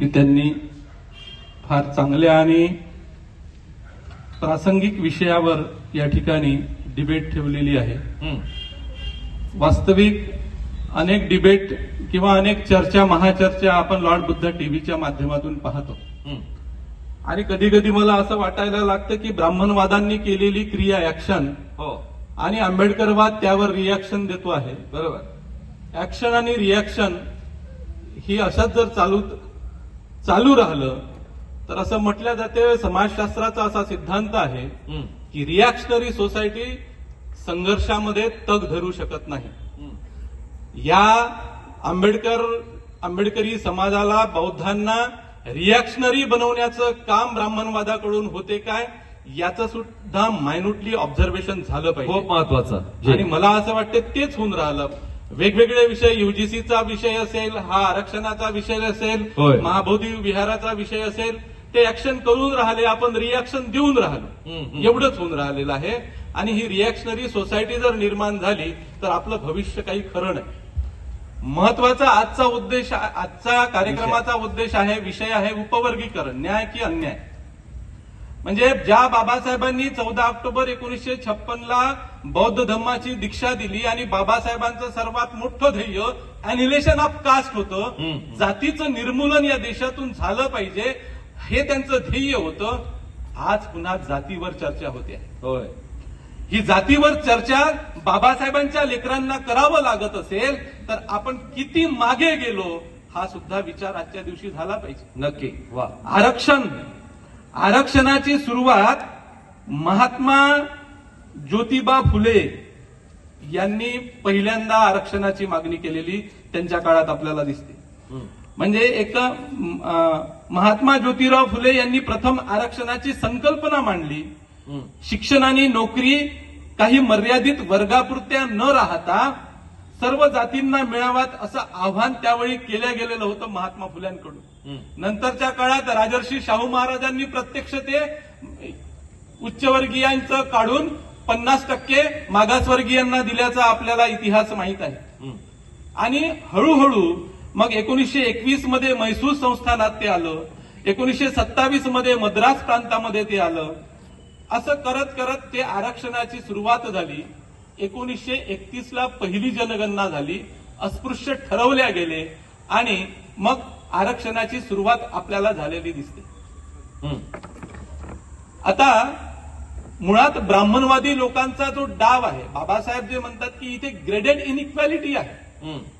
की त्यांनी फार चांगल्या आणि प्रासंगिक विषयावर या ठिकाणी डिबेट ठेवलेली आहे। वास्तविक अनेक डिबेट किंवा अनेक चर्चा महाचर्चा आपण लॉर्ड बुद्ध टीव्हीच्या माध्यमातून पाहतो आणि कधी कधी मला असं वाटायला लागतं की ब्राह्मणवादांनी केलेली क्रिया ऍक्शन आणि आंबेडकरवाद त्यावर रिॲक्शन देतो आहे। बरोबर, ऍक्शन आणि रिॲक्शन ही अशाच जर चालू राहिलं तर असं म्हटलं जाते, समाजशास्त्राचा असा सिद्धांत आहे की रिॲक्शनरी सोसायटी संघर्षामध्ये तग धरू शकत नाही। या आंबेडकरी समाजाला, बौद्धांना रिॲक्शनरी बनवण्याचं काम ब्राह्मणवादाकडून होते काय याचं सुद्धा मायन्युटली ऑब्झर्वेशन झालं पाहिजे, खूप महत्वाचं। आणि मला असं वाटतं तेच होऊन राहिलं। वेगवेगळे विषय, यूजीसीचा विषय असेल, हा आरक्षणाचा विषय असेल, महाबोधी विहाराचा विषय असेल, ते ऍक्शन करून राहिले, आपण रिॲक्शन देऊन राहिलो, एवढंच होऊन राहिलेलं आहे। आणि ही रिॲक्शनरी सोसायटी जर निर्माण झाली तर आपलं भविष्य काही खरं नाही। महत्वाचा आजचा कार्यक्रमाचा उद्देश आहे, विषय आहे उपवर्गीकरण, न्याय की अन्याय। म्हणजे ज्या बाबासाहेबांनी 14 ऑक्टोबर 1956ला बौद्ध धम्माची दीक्षा दिली आणि बाबासाहेबांचं सर्वात मोठं ध्येय अॅनिलेशन ऑफ कास्ट होतं, जातीचं निर्मूलन या देशातून झालं पाहिजे, हे त्यांचं ध्येय होतं। आज पुन्हा जातीवर चर्चा होते। होय, ही जातीवर चर्चा बाबासाहेबांच्या लेकरांना करावं लागत असेल तर आपण किती मागे गेलो हा सुद्धा विचार आजच्या दिवशी झाला पाहिजे। नक्की। वा, आरक्षणाची सुरुवात महात्मा ज्योतिबा फुले यांनी पहिल्यांदा आरक्षणाची मागणी केलेली त्यांच्या काळात आपल्याला दिसते। म्हणजे एक महात्मा ज्योतिराव फुले यांनी प्रथम आरक्षणाची संकल्पना मांडली। शिक्षण आणि नोकरी काही मर्यादित वर्गापुरत्या न राहता सर्व जातींना मिळाव्यात असं आव्हान त्यावेळी केलं गेलेलं होतं महात्मा फुल्यांकडून। नंतरच्या काळात राजर्षी शाहू महाराजांनी प्रत्यक्ष ते उच्चवर्गीयांचं काढून 50% मागासवर्गीयांना दिल्याचा आपल्याला इतिहास माहीत आहे। आणि हळूहळू मग 1921 मध्ये म्हैसूर संस्थानात ते आलं, 1927 मध्ये मद्रास प्रांतामध्ये ते आलं, असं करत करत ते आरक्षणाची सुरुवात झाली। 1931ला पहिली जनगणना झाली, अस्पृश्य ठरवल्या गेले आणि मग आरक्षणाची सुरुवात आपल्याला झालेली दिसते। आता मुळात ब्राह्मणवादी लोकांचा जो डाव आहे, बाबासाहेब जे म्हणतात की इथे ग्रेडेड इनइक्वॅलिटी आहे,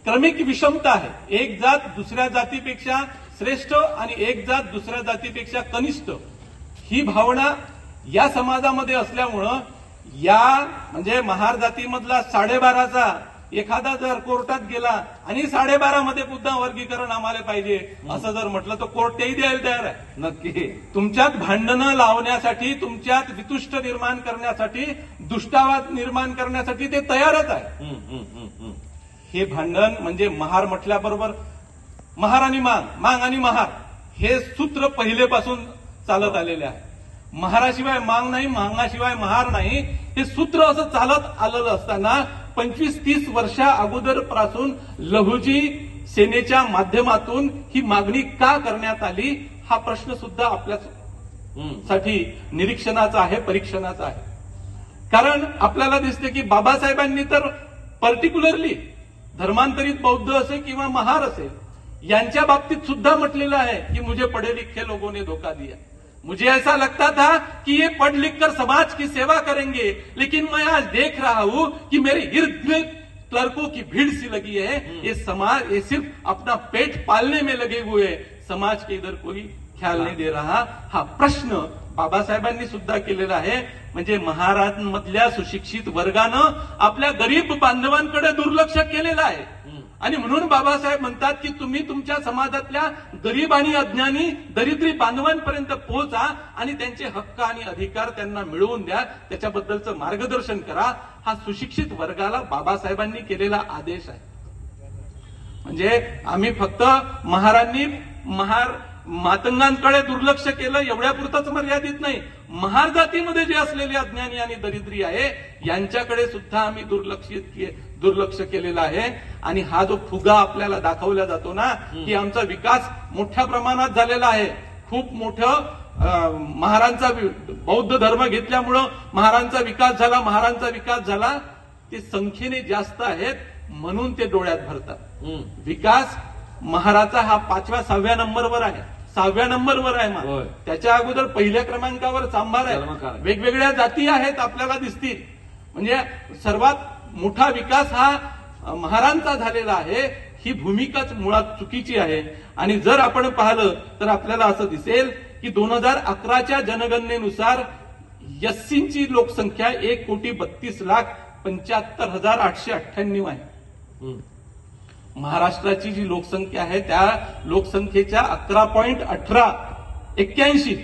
क्रमिक विषमता आहे, एक जात दुसऱ्या जातीपेक्षा श्रेष्ठ आणि एक जात दुसऱ्या जातीपेक्षा कनिष्ठ, ही भावना या समाजामध्ये असल्यामुळं या म्हणजे महार जातीमधला 12.5चा एखादा जर कोर्टात गेला आणि 12.5 मध्ये पुन्हा वर्गीकरण आम्हाला पाहिजे असं जर म्हटलं तर कोर्ट तेही द्यायला तयार आहे। नक्की, तुमच्यात भांडणं लावण्यासाठी, तुमच्यात वितुष्ट निर्माण करण्यासाठी, दुष्टावाद निर्माण करण्यासाठी ते तयारच आहे। हे भांडण म्हणजे महार म्हटल्याबरोबर महार आणि मांग आणि महार हे सूत्र पहिलेपासून चालत आलेले आहे। महाराशिवाय मांग नाही, मांगाशिवाय महार नाही, हे सूत्र असं चालत आलेलं असताना 25-30 वर्षा अगोदरपासून लहुजी सेनेच्या माध्यमातून ही मागणी का करण्यात आली हा प्रश्न सुद्धा आपल्यासाठी निरीक्षणाचा आहे, परीक्षणाचा आहे। कारण आपल्याला दिसते की बाबासाहेबांनी तर पर्टिक्युलरली धर्मांतरित बौद्ध असेल किंवा महार असेल यांच्या बाबतीत सुद्धा म्हटलेलं आहे की मुझे पढ़े लिखे लोगों ने धोखा दिया, मुझे ऐसा लगता था कि ये पढ़ लिख कर समाज की सेवा करेंगे, लेकिन मैं आज देख रहा हूं कि मेरे इर्द गिर्द क्लर्कों की भीड़ सी लगी है, ये समाज ये सिर्फ अपना पेट पालने में लगे हुए, समाज के इधर कोई ख्याल नहीं दे रहा। हा प्रश्न बाबासाहेबांनी सुद्धा केलेला आहे। म्हणजे महाराष्ट्रामधल्या सुशिक्षित वर्गानं आपल्या गरीब बांधवांकडे दुर्लक्ष केलेलं आहे आणि म्हणून बाबासाहेब म्हणतात की तुम्ही तुमच्या समाजातल्या गरीब आणि अज्ञानी दरिद्री बांधवांपर्यंत पोहोचा आणि त्यांचे हक्क आणि अधिकार त्यांना मिळवून द्या, त्याच्याबद्दलचं मार्गदर्शन करा। हा सुशिक्षित वर्गाला बाबासाहेबांनी केलेला आदेश आहे। म्हणजे आम्ही फक्त महारांनी मातंगांकडे दुर्लक्ष केलं एवढ्यापुरतच मर्यादित नाही, महार जातीमध्ये जे असलेले अज्ञानी आणि दरिद्री आहे यांच्याकडे सुद्धा आम्ही दुर्लक्ष केलेलं आहे. आणि हा जो फुगा आपल्याला दाखवला जातो ना की आमचा विकास मोठ्या प्रमाणात झालेला आहे, खूप मोठं महारांचा बौद्ध धर्म घेतल्यामुळं महारांचा विकास झाला, ते संख्येने जास्त आहेत म्हणून ते डोळ्यात भरतात. विकास महाराचा हा 5व्या 6व्या नंबरवर आहे, 6व्या नंबरवर आहे. त्याच्या अगोदर पहिल्या क्रमांकावर चांभार आहे. वेगवेगळ्या जाती आहेत आपल्याला दिसतील, म्हणजे सर्वात मोठा विकास हा महारांचा झालेला आहे. ही भूमिकाच मुळात चुकीची आहे. आणि जर आपण पाहिलं तर आपल्याला असं दिसेल की 2011च्या जनगणनेनुसार एससींची लोकसंख्या 1,32,75,898 आहे. महाराष्ट्राची जी लोकसंख्या आहे त्या लोकसंख्येच्या 11.1881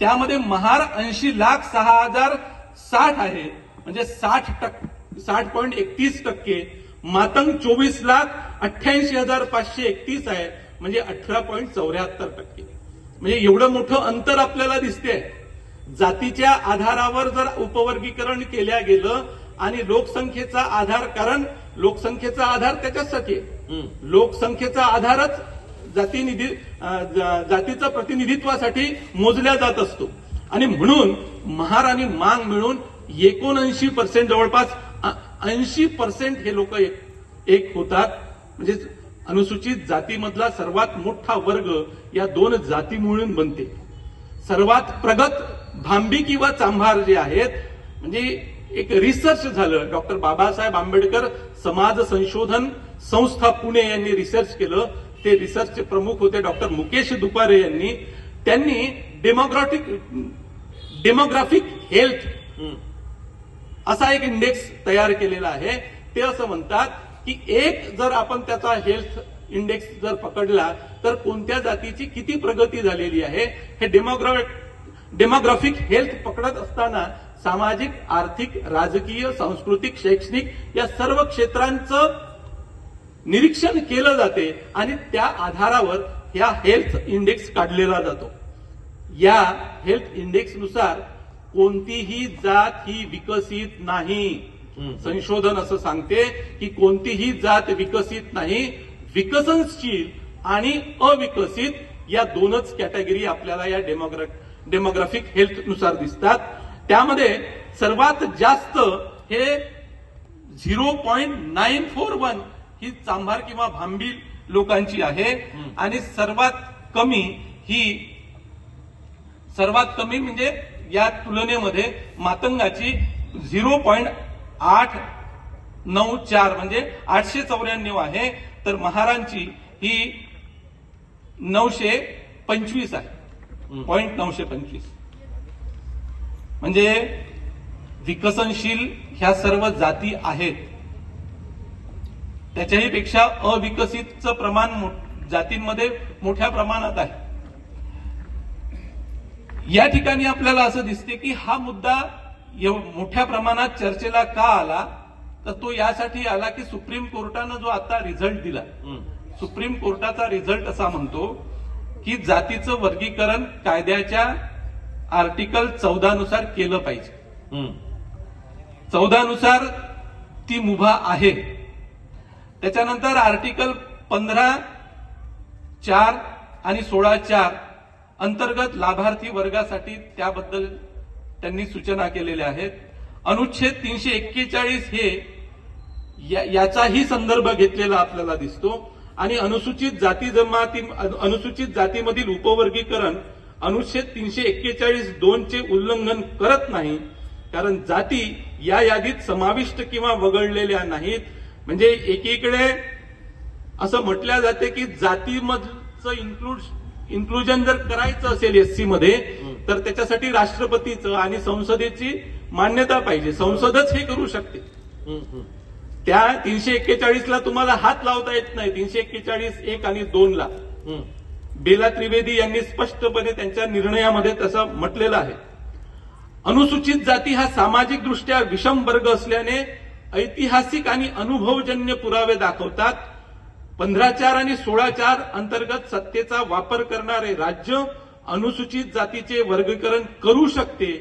त्यामध्ये महार 80,06,060 आहे, म्हणजे 60.31%. मातंग 24,88,531 आहे, म्हणजे 18.74%. म्हणजे एवढं मोठं अंतर आपल्याला दिसते. जातीच्या आधारावर जर उपवर्गीकरण केल्या गेलं आणि लोकसंख्येचा आधार, कारण लोकसंख्येचा आधार त्याच्यासाठी लोकसंख्येचा आधारच जातीचं प्रतिनिधित्वासाठी मोजल्या जात असतो. आणि म्हणून महार आणि मांग मिळून 79% जवळपास 80% हे लोक एक होतात. म्हणजे अनुसूचित जातीमधला सर्वात मोठा वर्ग या दोन जाती मिळून बनते. सर्वात प्रगत भांबी किंवा चांभार जे आहेत, म्हणजे एक रिसर्च झालं, डॉक्टर बाबासाहेब आंबेडकर समाज संशोधन संस्था पुणे यांनी रिसर्च केलं. ते रिसर्चचे प्रमुख होते डॉक्टर मुकेश दुपारे यांनी. त्यांनी डेमोग्राफिक हेल्थ असा एक इंडेक्स तयार केलेला आहे. ते असं म्हणतात की एक जर आपण त्याचा हेल्थ इंडेक्स जर पकडला तर कोणत्या जातीची किती प्रगती झालेली आहे हे डेमोग्राफिक हेल्थ पकडत असताना सामाजिक, आर्थिक, राजकीय, सांस्कृतिक, शैक्षणिक या सर्व क्षेत्रांचं निरीक्षण केलं जाते आणि त्या आधारावर या हेल्थ इंडेक्स काढलेला जातो. या हेल्थ इंडेक्सनुसार कोणतीही जात ही विकसित नाही. संशोधन असं सांगते की कोणतीही जात विकसित नाही. विकसनशील आणि अविकसित या दोनच कॅटेगरी आपल्याला या डेमोग्राफिक हेल्थ नुसार दिसतात. त्यामध्ये सर्वात जास्त हे 0.941 ही चांभार किंवा भांबी लोकांची आहे आणि सर्वात कमी म्हणजे या तुलनेमध्ये मातंगाची 0.894 म्हणजे 894 आहे, तर महारांची ही 925 आहे, 925. म्हणजे विकसनशील ह्या सर्व जाती आहेत, त्याच्याही पेक्षा अविकसितचं प्रमाण जातींमध्ये मोठ्या प्रमाणात आहे. या ठिकाणी आपल्याला असं दिसते की हा मुद्दा मोठ्या प्रमाणात चर्चेला का आला, तर तो यासाठी आला की सुप्रीम कोर्टानं जो आता रिझल्ट दिला, सुप्रीम कोर्टाचा रिझल्ट असा म्हणतो की जातीचं वर्गीकरण कायद्याच्या आर्टिकल 14 नुसार केलं पाहिजे. 14 नुसार ती मुभा आहे. त्याच्यानंतर आर्टिकल 15(4) आणि 16(4) अंतर्गत लाभार्थी वर्गासाठी त्याबद्दल त्यांनी सूचना केलेल्या आहेत. अनुच्छेद 341 हे याचाही संदर्भ घेतलेला आपल्याला दिसतो. आणि अनुसूचित जातीमधील उपवर्गीकरण अनुच्छेद 341(2) चे उल्लंघन करत नाही, कारण जाती या यादीत समाविष्ट किंवा वगळलेल्या नाहीत. म्हणजे एकीकडे असं म्हटलं जाते की जातीमधलं इन्क्लुजन जर करायचं असेल एससी मध्ये तर त्याच्यासाठी राष्ट्रपतीचं आणि संसदेची मान्यता पाहिजे. संसदच हे करू शकते. त्या 341 तुम्हाला हात लावता येत नाही. 341(1) आणि 2 बेला त्रिवेदी यांनी स्पष्टपणे त्यांच्या निर्णयामध्ये तसं म्हटलेलं आहे. अनुसूचित जाती हा सामाजिक दृष्ट्या विषम वर्ग असल्याने ऐतिहासिक आणि अनुभवजन्य पुरावे दाखवतात 15(4) आणि 16(4) अंतर्गत सत्तेचा वापर करणारे राज्य अनुसूचित जातीचे वर्गीकरण करू शकते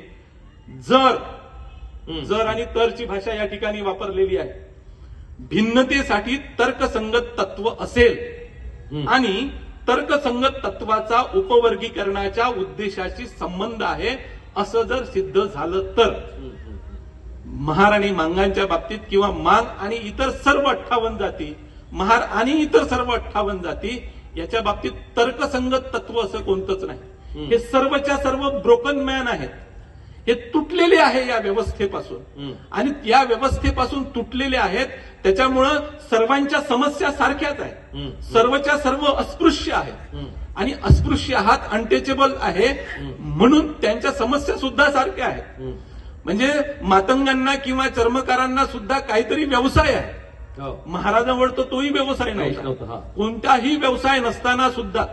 जर आणि तरची भाषा या ठिकाणी वापरलेली आहे, भिन्नतेसाठी तर्कसंगत तत्व असेल आणि तर्कसंगत तत्वाचा उपवर्गीकरणाच्या उद्देशाशी संबंध आहे असं जर सिद्ध झालं तर महार आणि मांगांच्या बाबतीत किंवा मांग आणि इतर सर्व 58 जाती, महार आणि इतर सर्व 58 जाती याच्या बाबतीत तर्कसंगत तत्व असं कोणतंच नाही. हे सर्वच्या सर्व ब्रोकन मॅन आहेत, हे तुटलेले आहे या व्यवस्थेपासून आणि या व्यवस्थेपासून तुटलेले आहेत. त्याच्यामुळं सर्वांच्या समस्या सारख्याच आहेत, सर्वच्या सर्व अस्पृश्य आहेत आणि अस्पृश्य हात अनटचेबल आहे म्हणून त्यांच्या समस्या सुद्धा सारख्या आहेत. म्हणजे मातंगांना किंवा चर्मकारांना सुद्धा काहीतरी व्यवसाय आहे, महाराजांवर तर तोही व्यवसाय नाही, कोणताही व्यवसाय नसताना सुद्धा.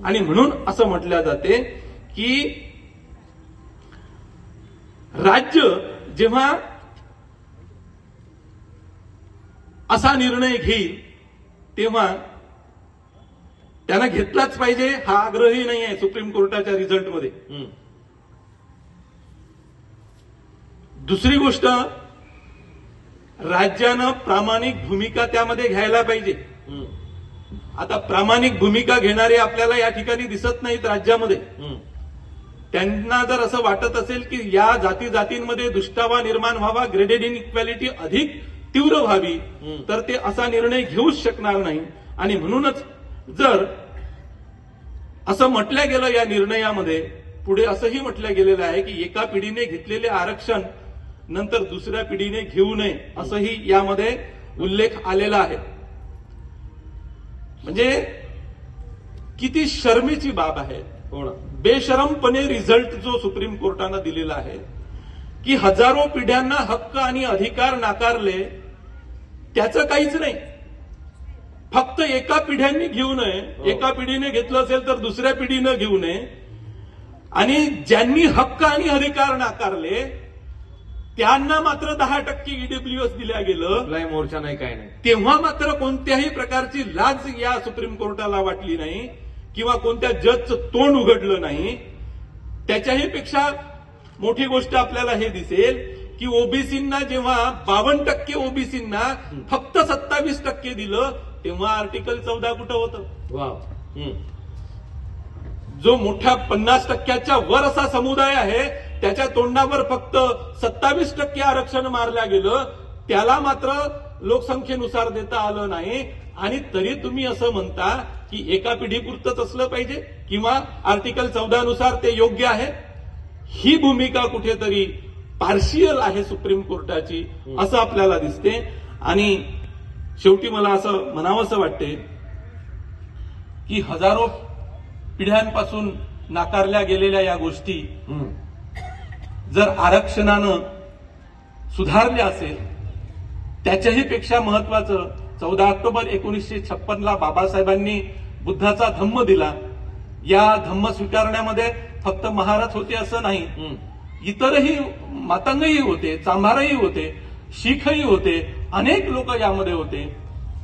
आणि म्हणून असं म्हटलं जाते की राज्य जेव्हा असा निर्णय घेईल तेव्हा त्यांना घेतलाच पाहिजे हा आग्रहही नाही आहे सुप्रीम कोर्टाच्या रिझल्टमध्ये. दुसरी गोष्ट, राज्यानं प्रामाणिक भूमिका त्यामध्ये घ्यायला पाहिजे. आता प्रामाणिक भूमिका घेणारे आपल्याला या ठिकाणी दिसत नाहीत राज्यामध्ये. त्यांना जर असं वाटत असेल की या जातींमध्ये दुष्टावा निर्माण व्हावा, ग्रेडेड इनइक्वॅलिटी अधिक तीव्र व्हावी, तर ते असा निर्णय घेऊच शकणार नाही. आणि म्हणूनच जर असं म्हटलं गेलं या निर्णयामध्ये, पुढे असंही म्हटलं गेलेलं आहे की एका पिढीने घेतलेले आरक्षण नंतर दुसऱ्या पिढीने घेऊ नये असंही यामध्ये उल्लेख आलेला आहे. म्हणजे किती शर्मेची बाब आहे, बेशरमपणे रिझल्ट जो सुप्रीम कोर्टानं दिलेला आहे की हजारो पिढ्यांना हक्क आणि अधिकार नाकारले, त्याचं काहीच नाही. फक्त एका पिढ्यांनी घेऊ नये, एका पिढीने घेतलं असेल तर दुसऱ्या पिढीनं घेऊ नये. आणि ज्यांनी हक्क आणि अधिकार नाकारले त्यांना मात्र 10% ईडब्ल्यूएस दिल्या गेलं, मोर्चा नाही, काय नाही. तेव्हा मात्र कोणत्याही प्रकारची लाज या सुप्रीम कोर्टाला वाटली नाही किंवा कोणत्या जजचं तोंड उघडलं नाही. त्याच्याही पेक्षा मोठी गोष्ट आपल्याला हे दिसेल की ओबीसींना जेव्हा 52% ओबीसींना फक्त 27% दिलं तेव्हा आर्टिकल 14 कुठं होतं. जो मोठ्या 50%च्या वर असा समुदाय आहे त्याच्या तोंडावर फक्त 27% आरक्षण मारलं गेलं, त्याला मात्र लोकसंख्येनुसार देता आलं नाही. आणि तरी तुम्ही असं म्हणता की एका पिढीपुरतंच असलं पाहिजे किंवा आर्टिकल 14 नुसार ते योग्य आहे. ही भूमिका कुठेतरी पार्शियल आहे सुप्रीम कोर्टाची असं आपल्याला दिसते. आणि शेवटी मला असं म्हणावंसं वाटते की हजारो पिढ्यांपासून नाकारल्या गेलेल्या या गोष्टी जर आरक्षणानं सुधारल्या असेल, त्याच्याही पेक्षा महत्वाचं 14 ऑक्टोबर 1956ला बाबासाहेबांनी बुद्धाचा धम्म दिला. या धम्म स्वीकारण्यामध्ये फक्त महाराज होते असं नाही, इतरही मातंगही होते, चांभारही होते, शीखही होते, अनेक लोक यामध्ये होते.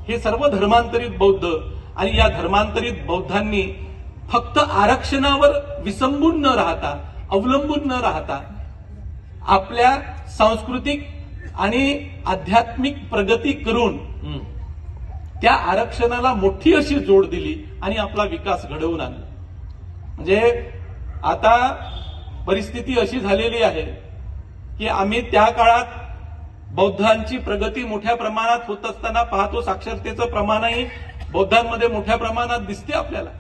हे सर्व धर्मांतरित बौद्ध. आणि या धर्मांतरित बौद्धांनी फक्त आरक्षणावर विसंबून न राहता, अवलंबून न राहता आपल्या सांस्कृतिक आणि आध्यात्मिक प्रगती करून त्या आरक्षणाला मोठी अशी जोड दिली आणि आपला विकास घडवून आणला. म्हणजे आता परिस्थिती अशी झालेली आहे की आम्ही त्या काळात बौद्धांची प्रगती मोठ्या प्रमाणात होत असताना पाहतो. साक्षरतेचं प्रमाणही बौद्धांमध्ये मोठ्या प्रमाणात दिसते आपल्याला.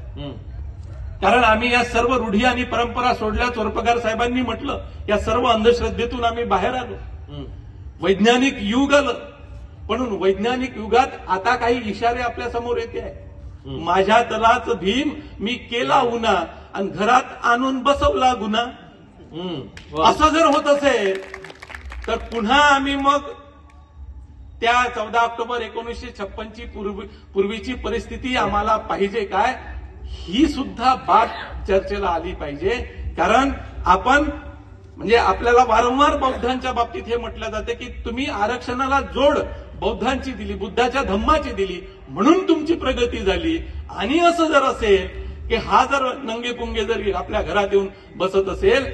कारण आम्ही या सर्व रूढी आणि परंपरा सोडल्या. चोरपगार साहेबांनी म्हटलं या सर्व अंधश्रद्धेतून आम्ही बाहेर आलो. वैज्ञानिक युग आलं, म्हणून वैज्ञानिक युगात आता काही इशारे आपल्या समोर येते आहे. माझ्या तलाच भीम मी केला उन्हा आणि घरात आणून बसवला गुन्हा. असं जर होत असेल तर पुन्हा आम्ही मग त्या 14 ऑक्टोबर 1956ची पूर्वीची परिस्थिती आम्हाला पाहिजे काय, ही सुद्धा बाब चर्चेला आली पाहिजे. कारण आपण म्हणजे आपल्याला वारंवार बौद्धांच्या बाबतीत हे म्हटलं जाते की तुम्ही आरक्षणाला जोड बौद्धांची दिली, बुद्धाच्या धम्माची दिली, म्हणून तुमची प्रगती झाली. आणि असं जर असेल की हा जर नंगे पुंगे जर आपल्या घरात येऊन बसत असेल,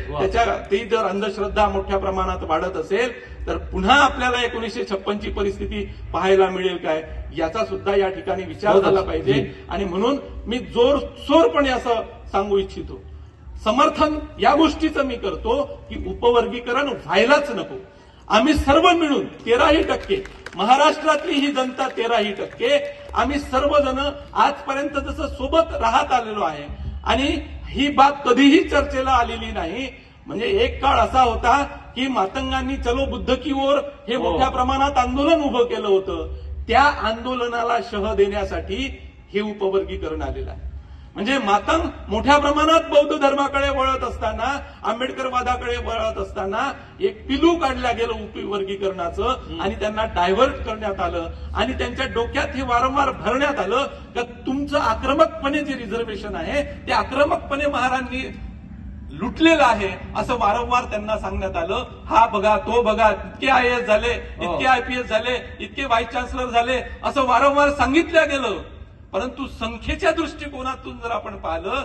ती जर अंधश्रद्धा मोठ्या प्रमाणात वाढत असेल, तर पुन्हा आपल्याला 1956ची परिस्थिती पाहायला मिळेल काय, याचा सुद्धा या ठिकाणी विचार झाला पाहिजे. आणि म्हणून मी जोरशोरपणे असं सांगू इच्छितो, समर्थन या गोष्टीचं मी करतो की उपवर्गीकरण व्हायलाच नको. आम्ही सर्व मिळून 13% महाराष्ट्रातली ही जनता 13% आम्ही सर्वजण आजपर्यंत जसं सोबत राहत आलेलो आहे आणि ही बात कधीही चर्चेला आलेली नाही. म्हणजे एक काळ असा होता की मातंगांनी चलो बुद्ध की ओर हे मोठ्या प्रमाणात आंदोलन उभं केलं होतं. त्या आंदोलनाला शह देण्यासाठी हे उपवर्गीकरण आलेलं आहे. म्हणजे मातंग मोठ्या प्रमाणात बौद्ध धर्माकडे वळत असताना, आंबेडकरवादाकडे वळत असताना एक पिलू काढलं गेलं उपवर्गीकरणाचं आणि त्यांना डायव्हर्ट करण्यात आलं आणि त्यांच्या डोक्यात हे वारंवार भरण्यात आलं की तुमचं आक्रमकपणे जे रिझर्वेशन आहे ते आक्रमकपणे महाराजांनी लुटलेलं आहे असं वारंवार त्यांना सांगण्यात आलं. हा बघा, तो बघा, इतके IAS झाले, इतके IPS झाले, इतके व्हाईस चान्सलर झाले असं वारंवार सांगितलं गेलं. परंतु संख्येच्या दृष्टिकोनातून जर आपण पाहिलं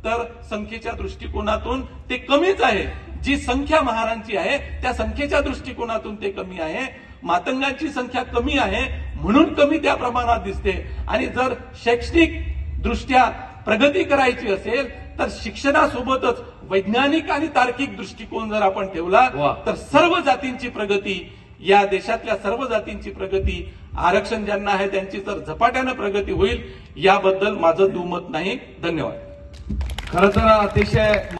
तर संख्येच्या दृष्टिकोनातून ते कमीच आहे. जी संख्या महारांची आहे त्या संख्येच्या दृष्टिकोनातून ते कमी आहे. मातंगांची संख्या कमी आहे म्हणून कमी त्या प्रमाणात दिसते. आणि जर शैक्षणिक दृष्ट्या प्रगती करायची असेल तर शिक्षणासोबतच वैज्ञानिक आणि तार्किक दृष्टिकोन जर आपण ठेवला तर सर्व जातींची प्रगती, या देशातल्या सर्व जातींची प्रगती, आरक्षण ज्यांना आहे त्यांची तर झपाट्यानं प्रगती होईल, याबद्दल माझं दुमत नाही. धन्यवाद. खरं तर अतिशय